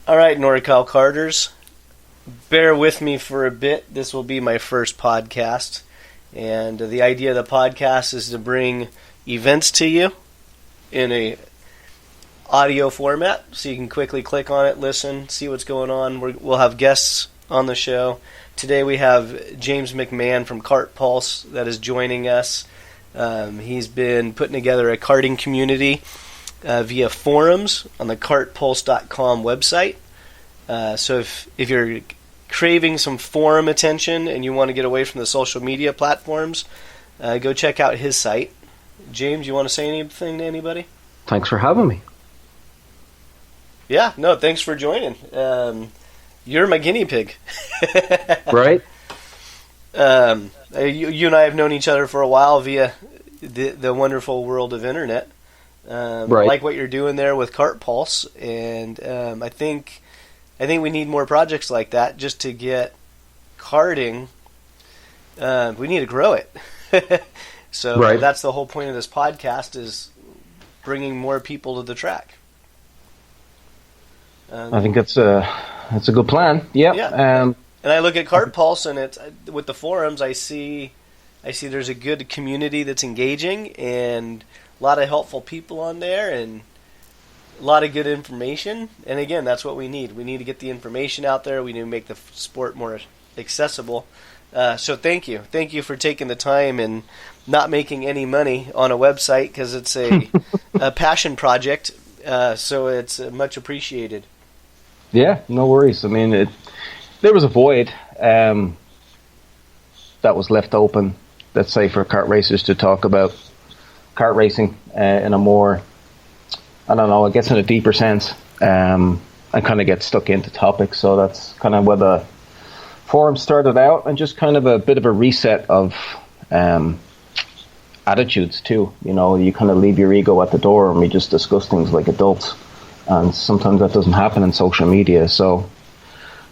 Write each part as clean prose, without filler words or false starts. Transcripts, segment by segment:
All right, NorCal Carters, bear with me for a bit. This will be my first podcast, and the idea of the podcast is to bring events to you in a audio format, so you can quickly click on it, listen, see what's going on. We'll have guests on the show. Today we have James McMahon from Kart Pulse that is joining us. He's been putting together a karting community via forums on the kartpulse.com website. So if you're craving some forum attention and you want to get away from the social media platforms, go check out his site. James, you want to say anything to anybody? Thanks for having me. Yeah, no, thanks for joining. You're my guinea pig. Right? You and I have known each other for a while via the wonderful world of internet. Right. I like what you're doing there with Kart Pulse, and I think we need more projects like that just to get karting. We need to grow it. So right. That's the whole point of this podcast, is bringing more people to the track. I think that's a good plan. Yep. Yeah. And I look at Kart Pulse, and it's with the forums. I see there's a good community that's engaging, and a lot of helpful people on there, and a lot of good information. And again, that's what we need. We need to get the information out there. We need to make the sport more accessible. So thank you for taking the time and not making any money on a website, because it's a passion project. So it's much appreciated. Yeah, no worries. I mean, there was a void that was left open, let's say, for kart racers to talk about kart racing in a more, I don't know, I guess in a deeper sense, and kind of get stuck into topics. So that's kind of where the forum started out, and just kind of a bit of a reset of attitudes too. You know, you kind of leave your ego at the door and we just discuss things like adults. And sometimes that doesn't happen in social media. So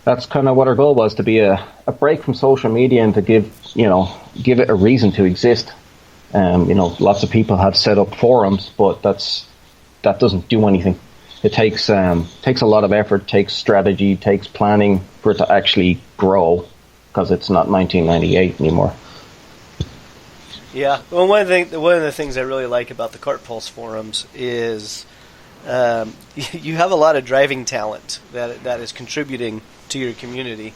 that's kind of what our goal was, to be a break from social media and to give it a reason to exist. Lots of people have set up forums, but that doesn't do anything. It takes a lot of effort, takes strategy, takes planning for it to actually grow, because it's not 1998 anymore. Yeah. Well, one of the things I really like about the Kart Pulse forums is you have a lot of driving talent that is contributing to your community.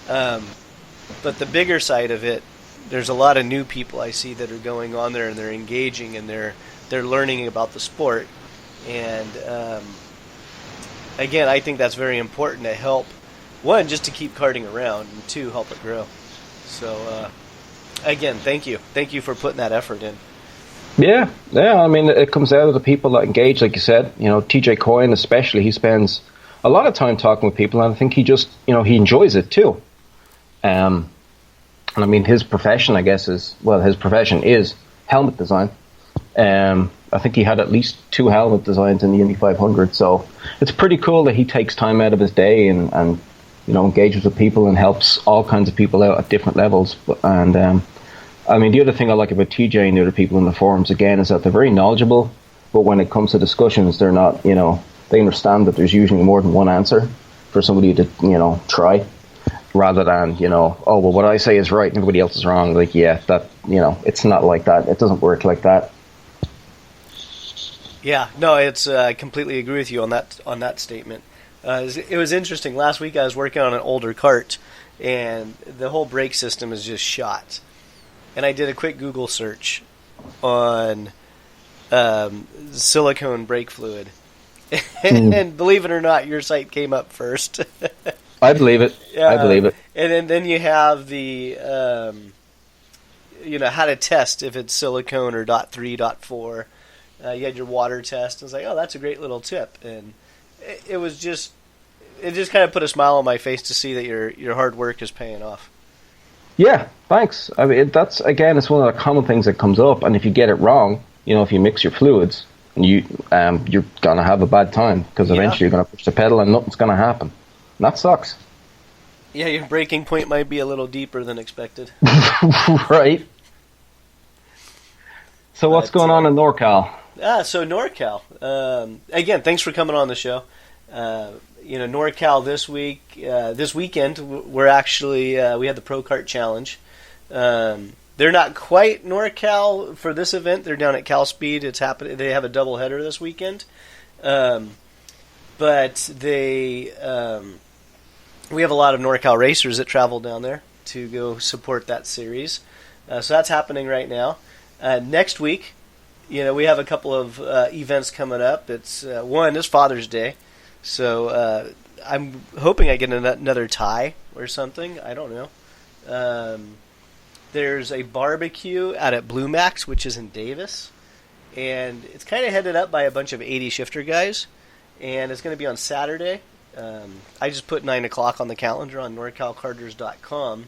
But the bigger side of it, there's a lot of new people I see that are going on there, and they're engaging, and they're learning about the sport. And again, I think that's very important to help, one, just to keep karting around, and two, help it grow. So again, thank you for putting that effort in. Yeah. I mean, it comes out of the people that engage, like you said. You know, TJ Coyne especially, he spends a lot of time talking with people, and I think he just, he enjoys it too. And I mean, his profession, I guess, is helmet design. I think he had at least 2 helmet designs in the Indy 500, so it's pretty cool that he takes time out of his day and engages with people and helps all kinds of people out at different levels. And I mean, the other thing I like about TJ and the other people in the forums, again, is that they're very knowledgeable, but when it comes to discussions, they're not, they understand that there's usually more than one answer for somebody to, try, rather than, oh, well, what I say is right and everybody else is wrong. Like, yeah, that, it's not like that. It doesn't work like that. Yeah, no, I completely agree with you on that statement. It was interesting. Last week I was working on an older kart, and the whole brake system is just shot. And I did a quick Google search on silicone brake fluid. And believe it or not, your site came up first. I believe it. I believe it. And then you have the, how to test if it's silicone or .3, .4. You had your water test. I was like, oh, that's a great little tip. And it just kind of put a smile on my face to see that your hard work is paying off. Yeah, thanks. I mean, it's one of the common things that comes up. And if you get it wrong, if you mix your fluids, you're gonna have a bad time, because eventually you're gonna push the pedal and nothing's gonna happen. And that sucks. Yeah, your braking point might be a little deeper than expected. Right. So what's going on in NorCal? So NorCal. Again, thanks for coming on the show. NorCal this weekend, we're actually we had the ProKart Challenge. They're not quite NorCal for this event. They're down at CalSpeed. It's happening. They have a doubleheader this weekend, but we have a lot of NorCal racers that travel down there to go support that series. So that's happening right now. Next week, we have a couple of events coming up. It's one is Father's Day, so I'm hoping I get another tie or something. I don't know. There's a barbecue out at Blue Max, which is in Davis, and it's kind of headed up by a bunch of 80 shifter guys, and it's going to be on Saturday. I just put 9 o'clock on the calendar on NorCalCarters.com,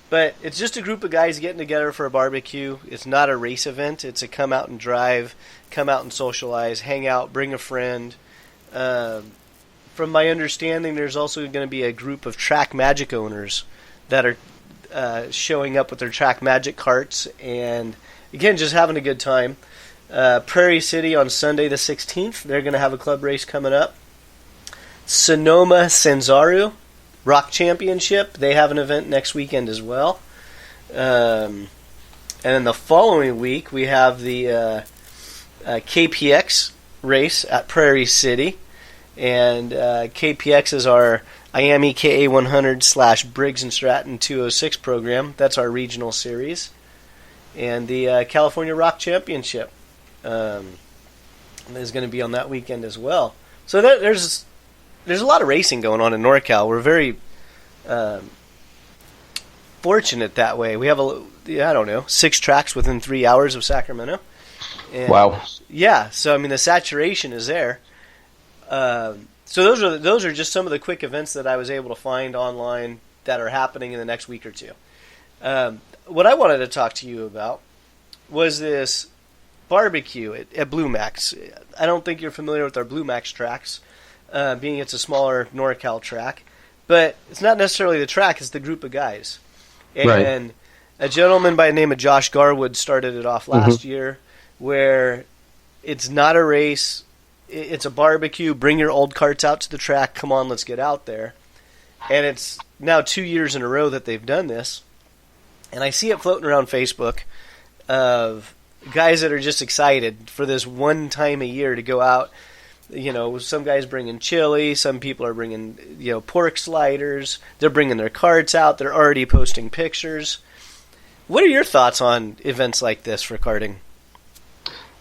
but it's just a group of guys getting together for a barbecue. It's not a race event. It's a come out and drive, come out and socialize, hang out, bring a friend. From my understanding, there's also going to be a group of Trackmagic owners that are showing up with their Trackmagic carts, and again, just having a good time. Prairie City on Sunday the 16th, they're going to have a club race coming up. Sonoma Sazaru Rock Championship, they have an event next weekend as well. And then the following week, we have the KPX race at Prairie City, and KPX is our IAME KA100 / Briggs & Stratton 206 program. That's our regional series. And the California Rock Championship is going to be on that weekend as well. So there's a lot of racing going on in NorCal. We're very fortunate that way. We have 6 tracks within 3 hours of Sacramento. And wow. Yeah, so the saturation is there. So those are just some of the quick events that I was able to find online that are happening in the next week or two. What I wanted to talk to you about was this barbecue at Blue Max. I don't think you're familiar with our Blue Max tracks, being it's a smaller NorCal track, but it's not necessarily the track; it's the group of guys. And right. A gentleman by the name of Josh Garwood started it off last year, where it's not a race. It's a barbecue. Bring your old carts out to the track. Come on, let's get out there. And it's now 2 years in a row that they've done this. And I see it floating around Facebook of guys that are just excited for this one time a year to go out. Some guys bringing chili. Some people are bringing, pork sliders. They're bringing their carts out. They're already posting pictures. What are your thoughts on events like this for karting?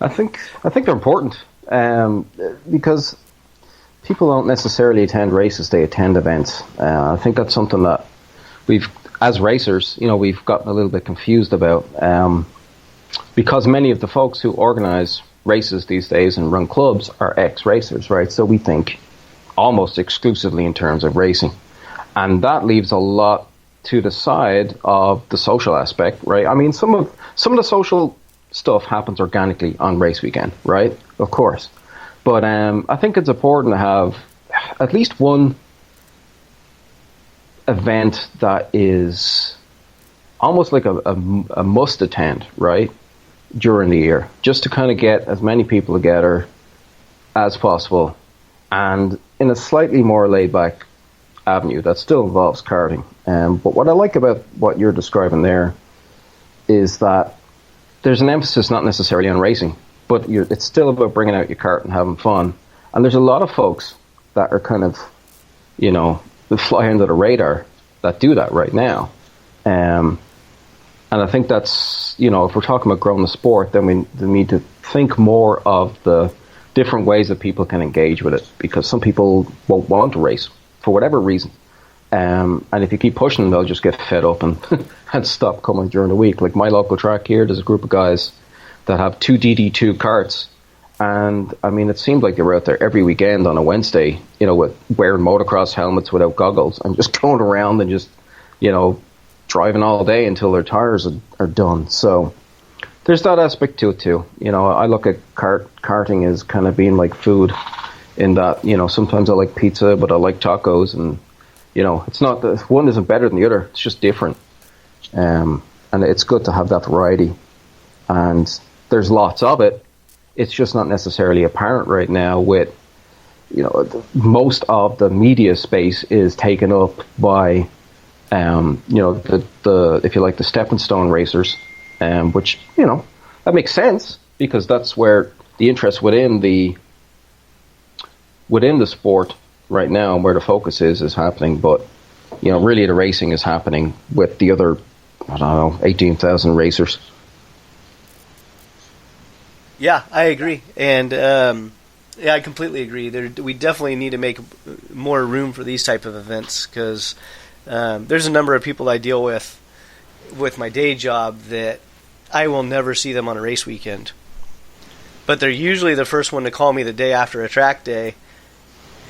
I think they're important. Because people don't necessarily attend races, they attend events. I think that's something that as racers, we've gotten a little bit confused about. Because many of the folks who organize races these days and run clubs are ex-racers, right? So we think almost exclusively in terms of racing. And that leaves a lot to the side of the social aspect, right? Some of the social stuff happens organically on race weekend, right? Of course. But I think it's important to have at least one event that is almost like a must attend, right, during the year, just to kind of get as many people together as possible and in a slightly more laid-back avenue that still involves karting. But what I like about what you're describing there is that there's an emphasis not necessarily on racing, but it's still about bringing out your kart and having fun. And there's a lot of folks that are kind of, that fly under the radar that do that right now. And I think that's, if we're talking about growing the sport, then we need to think more of the different ways that people can engage with it, because some people won't want to race for whatever reason. And if you keep pushing them, they'll just get fed up and and stop coming during the week. Like my local track here, there's a group of guys that have 2 DD2 karts, and it seemed like they were out there every weekend on a Wednesday, with wearing motocross helmets without goggles and just going around and just, driving all day until their tires are done. So there's that aspect to it too. I look at karting as kind of being like food, in that, sometimes I like pizza, but I like tacos, and it's not that one isn't better than the other. It's just different. And it's good to have that variety. And there's lots of it. It's just not necessarily apparent right now with, most of the media space is taken up by, the if you like, the stepping stone racers, which, that makes sense because that's where the interest within the sport right now, where the focus is happening. But, really the racing is happening with the other, 18,000 racers. Yeah, I agree. And, I completely agree. We definitely need to make more room for these type of events because there's a number of people I deal with my day job that I will never see them on a race weekend. But they're usually the first one to call me the day after a track day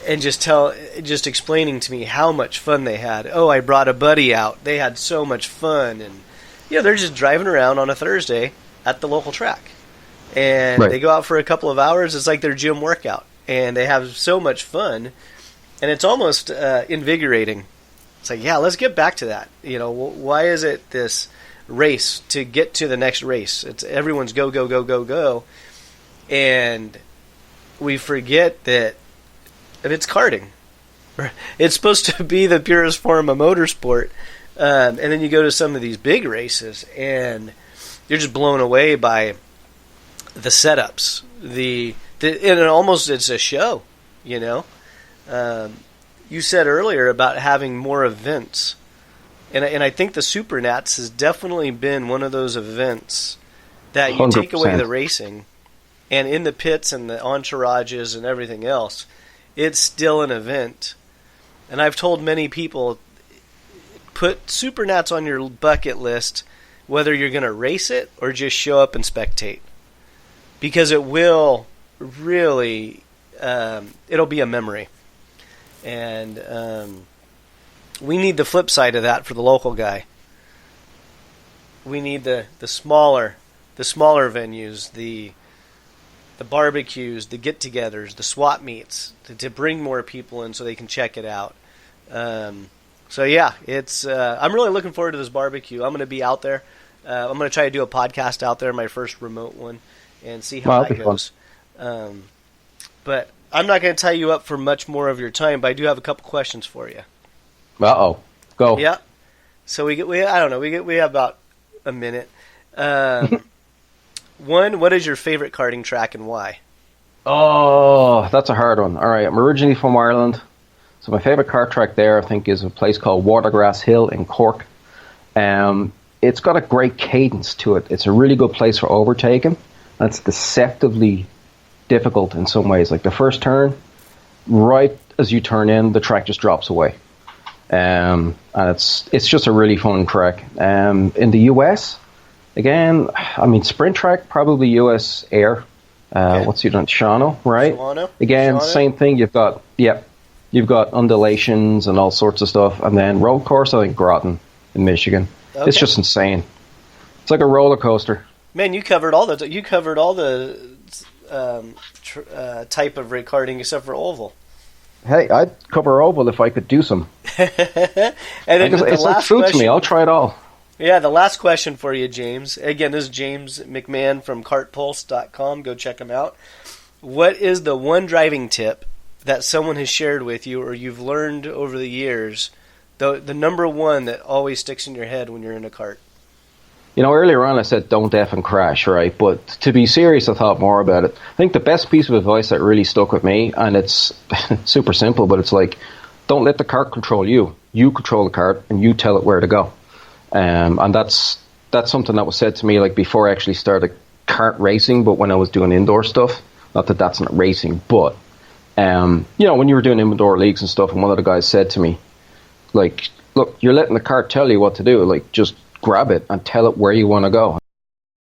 and just explaining to me how much fun they had. Oh, I brought a buddy out. They had so much fun. And, they're just driving around on a Thursday at the local track. And They go out for a couple of hours. It's like their gym workout. And they have so much fun. And it's almost invigorating. It's like, yeah, let's get back to that. Why is it this race to get to the next race? It's everyone's go, go, go, go, go. And we forget that it's karting. It's supposed to be the purest form of motorsport. And then you go to some of these big races, and you're just blown away by the setups. And almost it's a show, You said earlier about having more events. And I think the Supernats has definitely been one of those events that you 100%. Take away the racing, and in the pits and the entourages and everything else, it's still an event. And I've told many people, put Supernats on your bucket list, whether you're going to race it or just show up and spectate. Because it will really, it'll be a memory. And we need the flip side of that for the local guy. We need the smaller venues, the barbecues, the get-togethers, the swap meets to bring more people in so they can check it out. So yeah, it's. I'm really looking forward to this barbecue. I'm going to be out there. I'm going to try to do a podcast out there, my first remote one, and see how that goes. But I'm not going to tie you up for much more of your time, but I do have a couple questions for you. Uh-oh. Go. Yeah. So we have about a minute. One, what is your favorite karting track and why? Oh, that's a hard one. All right, I'm originally from Ireland, so my favorite kart track there, I think, is a place called Watergrass Hill in Cork. It's got a great cadence to it. It's a really good place for overtaking, and it's deceptively difficult in some ways. Like the first turn, right as you turn in, the track just drops away. And it's just a really fun track. In the US, again, sprint track, probably US Air. Okay. What's you done? Shawano, right? Shawano. Again, same thing. You've got undulations and all sorts of stuff. And then road course, I think Groton in Michigan. Okay. It's just insane. It's like a roller coaster. Man, you covered all the type of karting except for oval. Hey, I'd cover oval if I could do some. And then it's like food to me. I'll try it all. Yeah, the last question for you, James. Again, this is James McMahon from kartpulse.com. Go check him out. What is the one driving tip that someone has shared with you or you've learned over the years, the number one that always sticks in your head when you're in a kart? Earlier on I said don't effing crash, right? But to be serious, I thought more about it. I think the best piece of advice that really stuck with me, and it's super simple, but it's like, don't let the kart control you. You control the kart, and you tell it where to go. And that's something that was said to me like before I actually started kart racing, but when I was doing indoor stuff. Not that that's not racing, but when you were doing indoor leagues and stuff, and one of the guys said to me, like, look, you're letting the kart tell you what to do. Like, just grab it and tell it where you want to go.